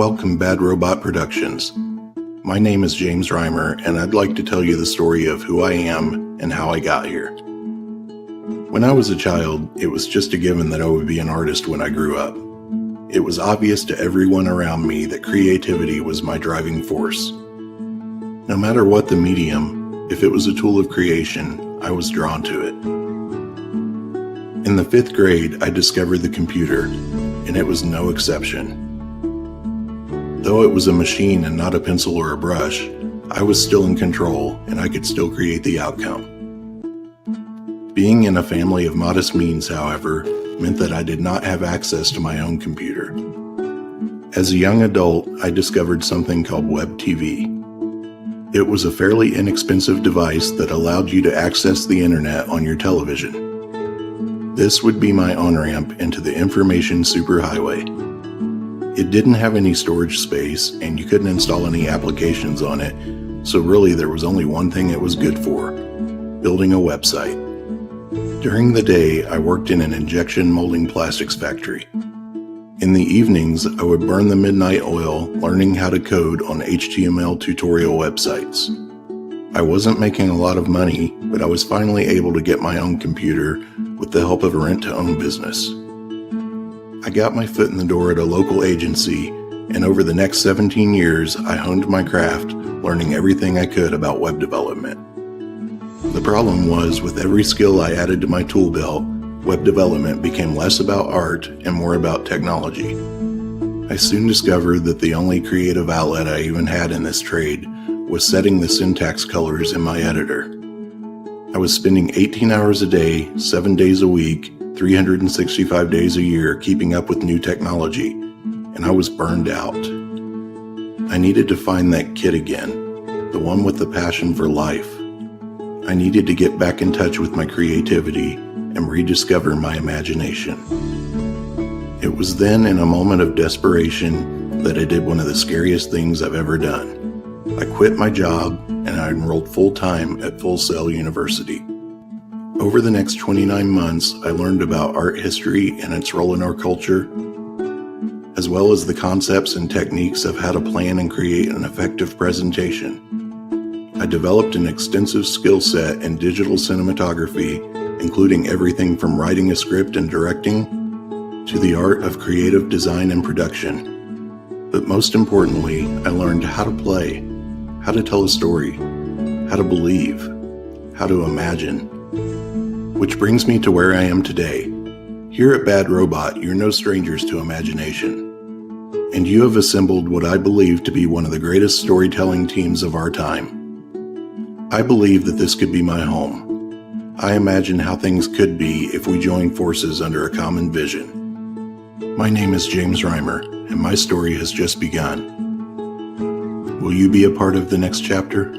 Welcome, Bad Robot Productions. My name is James Reimer, and I'd like to tell you the story of who I am and how I got here. When I was a child, it was just a given that I would be an artist when I grew up. It was obvious to everyone around me that creativity was my driving force. No matter what the medium, if it was a tool of creation, I was drawn to it. In the 5th grade, I discovered the computer, and it was no exception. Though it was a machine and not a pencil or a brush, I was still in control, and I could still create the outcome. Being in a family of modest means, however, meant that I did not have access to my own computer. As a young adult, I discovered something called Web TV. It was a fairly inexpensive device that allowed you to access the internet on your television. This would be my on-ramp into the information superhighway. It didn't have any storage space, and you couldn't install any applications on it, so really there was only one thing it was good for: building a website. During the day, I worked in an injection molding plastics factory. In the evenings, I would burn the midnight oil learning how to code on HTML tutorial websites. I wasn't making a lot of money, but I was finally able to get my own computer with the help of a rent-to-own business. I got my foot in the door at a local agency, and over the next 17 years, I honed my craft, learning everything I could about web development. The problem was, with every skill I added to my tool belt, web development became less about art and more about technology. I soon discovered that the only creative outlet I even had in this trade was setting the syntax colors in my editor. I was spending 18 hours a day, 7 days a week, 365 days a year keeping up with new technology, and I was burned out. I needed to find that kid again, the one with the passion for life. I needed to get back in touch with my creativity and rediscover my imagination. It was then, in a moment of desperation, that I did one of the scariest things I've ever done. I quit my job and I enrolled full-time at Full Sail University. Over the next 29 months, I learned about art history and its role in our culture, as well as the concepts and techniques of how to plan and create an effective presentation. I developed an extensive skill set in digital cinematography, including everything from writing a script and directing to the art of creative design and production. But most importantly, I learned how to play, how to tell a story, how to believe, how to imagine. Which brings me to where I am today. Here at Bad Robot, you're no strangers to imagination. And you have assembled what I believe to be one of the greatest storytelling teams of our time. I believe that this could be my home. I imagine how things could be if we join forces under a common vision. My name is James Reimer, and my story has just begun. Will you be a part of the next chapter?